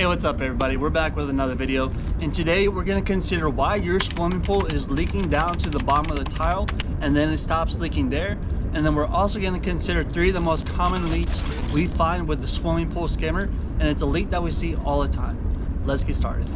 Hey, what's up everybody? We're back with another video, and today we're going to consider why your swimming pool is leaking down to the bottom of the tile and then it stops leaking there. And then we're also going to consider 3 of the most common leaks we find with the swimming pool skimmer, and it's a leak that we see all the time. Let's get started.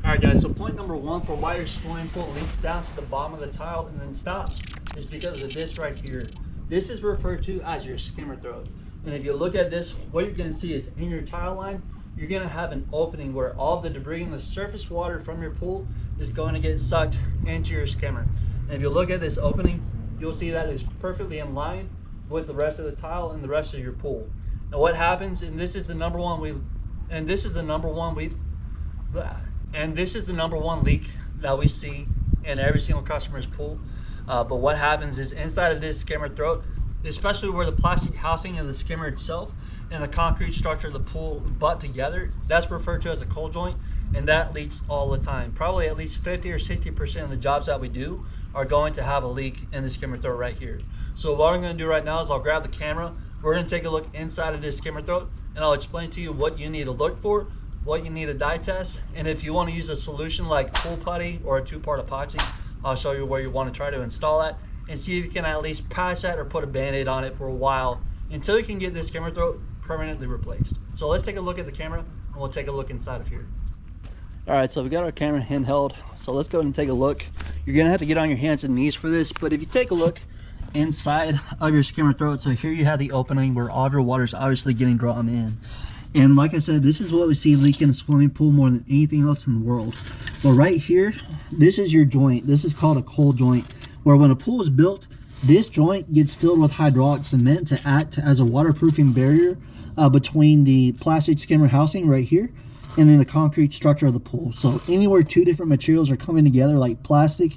Alright guys, so point number 1 for why your swimming pool leaks down to the bottom of the tile and then stops is because of this right here. This is referred to as your skimmer throat. And if you look at this, what you're going to see is in your tile line, you're going to have an opening where all the debris and the surface water from your pool is going to get sucked into your skimmer. And if you look at this opening, you'll see that it's perfectly in line with the rest of the tile and the rest of your pool. Now what happens, and this is the number one leak that we see in every single customer's pool. But what happens is inside of this skimmer throat, especially where the plastic housing of the skimmer itself and the concrete structure of the pool butt together, that's referred to as a cold joint, and that leaks all the time. Probably at least 50 or 60% of the jobs that we do are going to have a leak in the skimmer throat right here. So what I'm going to do right now is I'll grab the camera, we're going to take a look inside of this skimmer throat, and I'll explain to you what you need to look for, what you need to dye test, and if you want to use a solution like pool putty or a 2-part epoxy, I'll show you where you want to try to install that and see if you can at least patch that or put a band-aid on it for a while until you can get this skimmer throat permanently replaced. So let's take a look at the camera and we'll take a look inside of here. All right, so we got our camera handheld, so let's go ahead and take a look. You're gonna have to get on your hands and knees for this, but if you take a look inside of your skimmer throat, so here you have the opening where all of your water is obviously getting drawn in. And like I said, this is what we see leak in a swimming pool more than anything else in the world. But right here, this is your joint. This is called a cold joint, where when a pool is built, this joint gets filled with hydraulic cement to act as a waterproofing barrier between the plastic skimmer housing right here and then the concrete structure of the pool. So anywhere 2 different materials are coming together like plastic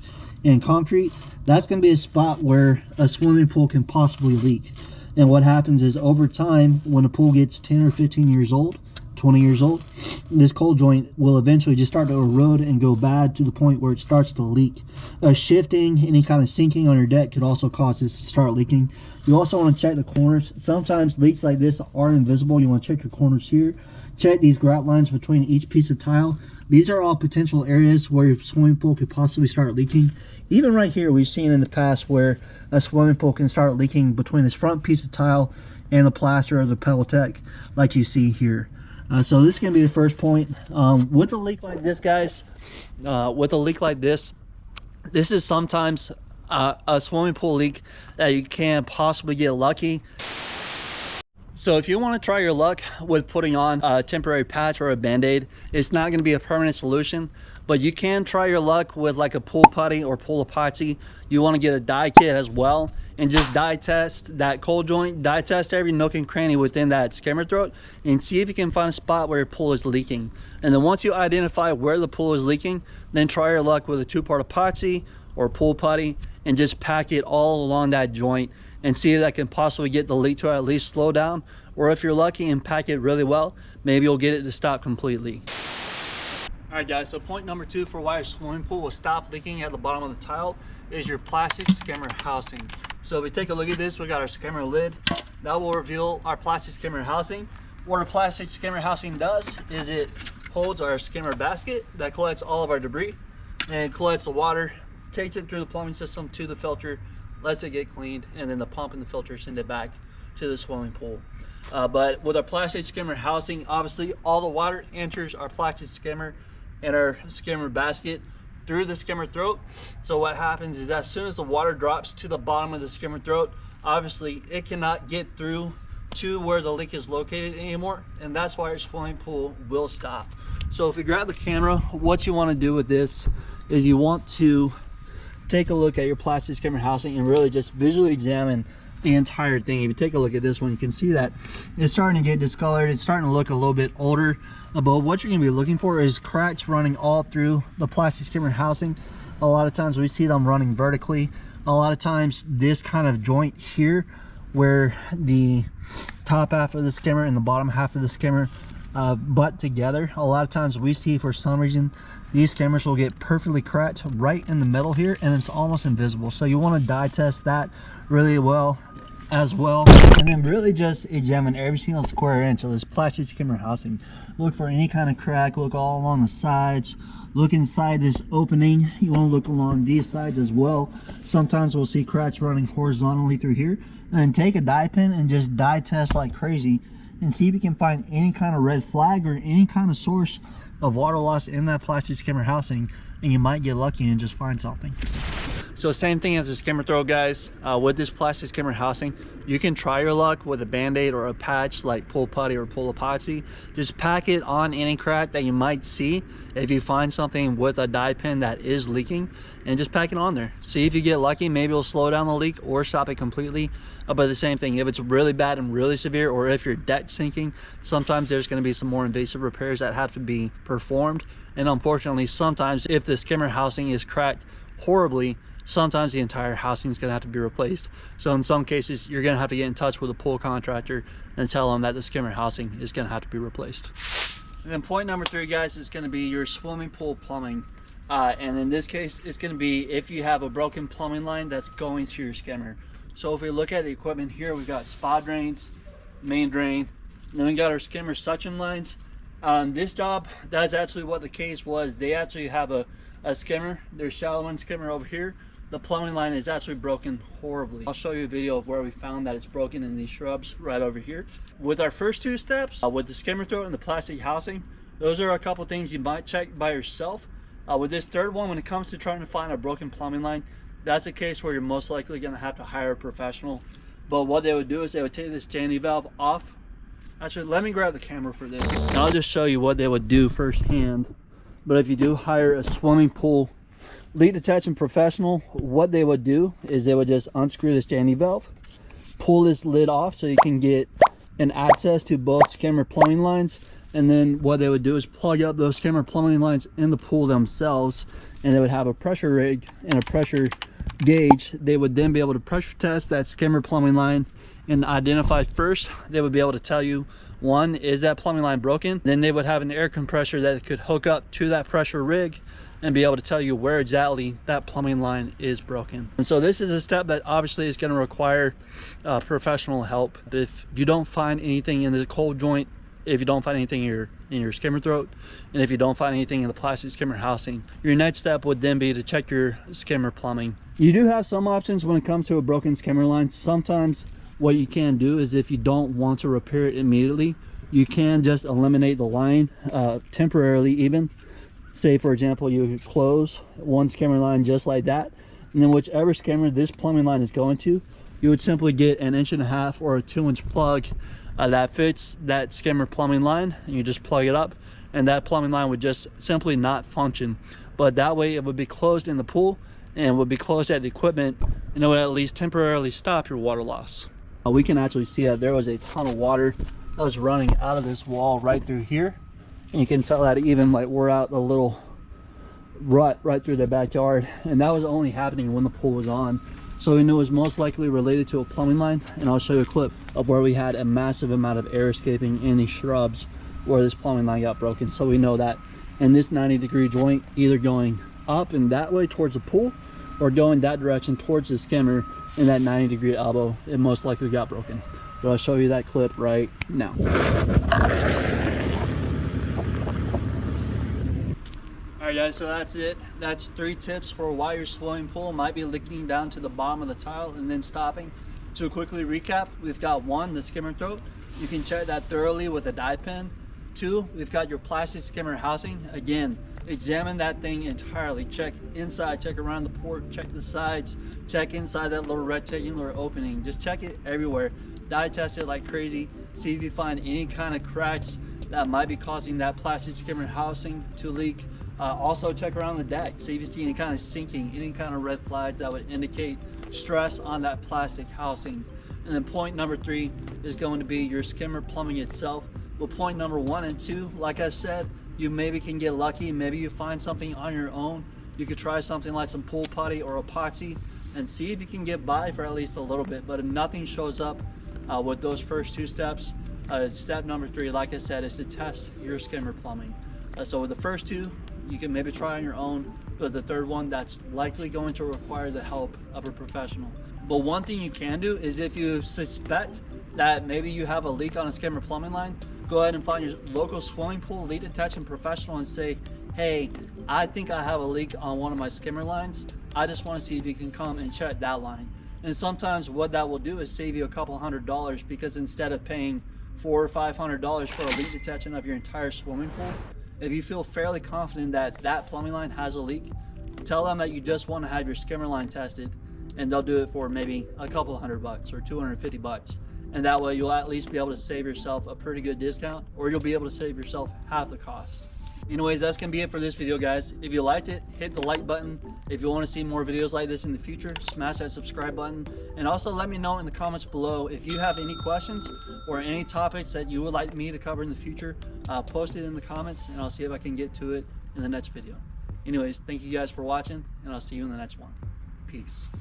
and concrete, that's going to be a spot where a swimming pool can possibly leak. And what happens is over time, when a pool gets 10 or 15 years old, 20 years old, this cold joint will eventually just start to erode and go bad to the point where it starts to leak. Shifting, any kind of sinking on your deck could also cause this to start leaking. You also want to check the corners. Sometimes leaks like this are invisible. You want to check your corners here. Check these grout lines between each piece of tile. These are all potential areas where your swimming pool could possibly start leaking. Even right here, we've seen in the past where a swimming pool can start leaking between this front piece of tile and the plaster or the pebble tech, like you see here. So this is going to be the first point. With a leak like this, guys, this is sometimes a swimming pool leak that you can possibly get lucky. So if you want to try your luck with putting on a temporary patch or a band-aid, it's not going to be a permanent solution, but you can try your luck with like a pool putty or pool epoxy. You want to get a dye kit as well and just dye test that cold joint, dye test every nook and cranny within that skimmer throat and see if you can find a spot where your pool is leaking. And then once you identify where the pool is leaking, then try your luck with a 2-part epoxy or pool putty and just pack it all along that joint and see if that can possibly get the leak to at least slow down, or if you're lucky and pack it really well, maybe you'll get it to stop completely. All right guys, so point number 2 for why your swimming pool will stop leaking at the bottom of the tile is your plastic skimmer housing. So if we take a look at this, we got our skimmer lid. That will reveal our plastic skimmer housing. What our plastic skimmer housing does is it holds our skimmer basket that collects all of our debris and collects the water, takes it through the plumbing system to the filter, lets it get cleaned, and then the pump and the filter send it back to the swimming pool. But with our plastic skimmer housing, obviously all the water enters our plastic skimmer and our skimmer basket through the skimmer throat. So what happens is as soon as the water drops to the bottom of the skimmer throat, obviously it cannot get through to where the leak is located anymore, and that's why your swimming pool will stop. So if you grab the camera, what you want to do with this is you want to take a look at your plastic skimmer housing and really just visually examine the entire thing. If you take a look at this one, you can see that it's starting to get discolored. It's starting to look a little bit older. But what you're going to be looking for is cracks running all through the plastic skimmer housing. A lot of times we see them running vertically. A lot of times this kind of joint here where the top half of the skimmer and the bottom half of the skimmer butt together. A lot of times we see, for some reason, these skimmers will get perfectly cracked right in the middle here, and it's almost invisible. So you want to die test that really well as well, and then really just examine every single square inch of this plastic skimmer housing. Look for any kind of crack, look all along the sides, look inside this opening. You want to look along these sides as well. Sometimes we'll see cracks running horizontally through here, and then take a dye pen and just dye test like crazy and see if you can find any kind of red flag or any kind of source of water loss in that plastic skimmer housing, and you might get lucky and just find something. So same thing as a skimmer throat, guys. With this plastic skimmer housing, you can try your luck with a band-aid or a patch like pull putty or pull epoxy. Just pack it on any crack that you might see if you find something with a dye pen that is leaking, and just pack it on there. See if you get lucky, maybe it'll slow down the leak or stop it completely. But the same thing, if it's really bad and really severe, or if your deck's sinking, sometimes there's going to be some more invasive repairs that have to be performed. And unfortunately, sometimes if the skimmer housing is cracked horribly, sometimes the entire housing is going to have to be replaced. So in some cases, you're going to have to get in touch with a pool contractor and tell them that the skimmer housing is going to have to be replaced. And then point number 3, guys, is going to be your swimming pool plumbing. And in this case, it's going to be if you have a broken plumbing line that's going to your skimmer. So if we look at the equipment here, we've got spa drains, main drain, and then we got our skimmer suction lines. On this job, that's actually what the case was. They actually have a skimmer, their shallow end skimmer over here. The plumbing line is actually broken horribly. I'll show you a video of where we found that it's broken in these shrubs right over here. With our first 2 steps, with the skimmer throat and the plastic housing, those are a couple things you might check by yourself. With this third one, when it comes to trying to find a broken plumbing line, that's a case where you're most likely going to have to hire a professional. But what they would do is they would take this Jandy valve off. Actually, let me grab the camera for this, and I'll just show you what they would do firsthand. But if you do hire a swimming pool leak detection professional, what they would do is they would just unscrew this Jandy valve, pull this lid off so you can get an access to both skimmer plumbing lines, and then what they would do is plug up those skimmer plumbing lines in the pool themselves, and they would have a pressure rig and a pressure gauge. They would then be able to pressure test that skimmer plumbing line and identify first. They would be able to tell you, one, is that plumbing line broken? Then they would have an air compressor that could hook up to that pressure rig and be able to tell you where exactly that plumbing line is broken. And so this is a step that obviously is going to require professional help. If you don't find anything in the cold joint, if you don't find anything in your skimmer throat, and if you don't find anything in the plastic skimmer housing, your next step would then be to check your skimmer plumbing. You do have some options when it comes to a broken skimmer line. Sometimes what you can do is, if you don't want to repair it immediately, you can just eliminate the line temporarily. Even say, for example, you close one skimmer line just like that, and then whichever skimmer this plumbing line is going to, you would simply get an 1.5 inch or a 2-inch plug that fits that skimmer plumbing line, and you just plug it up, and that plumbing line would just simply not function. But that way it would be closed in the pool and would be closed at the equipment, and it would at least temporarily stop your water loss. We can actually see that there was a ton of water that was running out of this wall right through here, and you can tell that even like we're out a little rut right through the backyard, and that was only happening when the pool was on. So we knew it was most likely related to a plumbing line, and I'll show you a clip of where we had a massive amount of air escaping in these shrubs where this plumbing line got broken. So we know that in this 90-degree joint, either going up and that way towards the pool or going that direction towards the skimmer, in that 90-degree elbow, it most likely got broken. But I'll show you that clip right now. All right, guys, so that's it. That's 3 tips for why your swimming pool might be leaking down to the bottom of the tile and then stopping. To quickly recap, we've got 1, the skimmer throat. You can check that thoroughly with a dye pen. 2, we've got your plastic skimmer housing. Again, examine that thing entirely. Check inside, check around the port, check the sides, check inside that little rectangular opening. Just check it everywhere. Dye test it like crazy. See if you find any kind of cracks that might be causing that plastic skimmer housing to leak. Also check around the deck. See if you see any kind of sinking, any kind of red flags that would indicate stress on that plastic housing. And then point number 3 is going to be your skimmer plumbing itself. But point number 1 and 2, like I said, you maybe can get lucky. Maybe you find something on your own. You could try something like some pool putty or epoxy and see if you can get by for at least a little bit. But if nothing shows up with those first 2 steps, Step number 3, like I said, is to test your skimmer plumbing. So with the first 2, you can maybe try on your own, but the third one, that's likely going to require the help of a professional. But one thing you can do is, if you suspect that maybe you have a leak on a skimmer plumbing line, go ahead and find your local swimming pool leak detection professional and say, hey, I think I have a leak on one of my skimmer lines. I just want to see if you can come and check that line. And sometimes what that will do is save you a couple $100, because instead of paying $400 or $500 for a leak detection of your entire swimming pool, if you feel fairly confident that that plumbing line has a leak, tell them that you just want to have your skimmer line tested, and they'll do it for maybe a couple $100 or $250. And that way you'll at least be able to save yourself a pretty good discount, or you'll be able to save yourself half the cost. Anyways, that's gonna be it for this video, guys. If you liked it, hit the like button. If you want to see more videos like this in the future, smash that subscribe button. And also let me know in the comments below if you have any questions or any topics that you would like me to cover in the future. Post it in the comments, and I'll see if I can get to it in the next video. Anyways, thank you guys for watching, and I'll see you in the next one. Peace.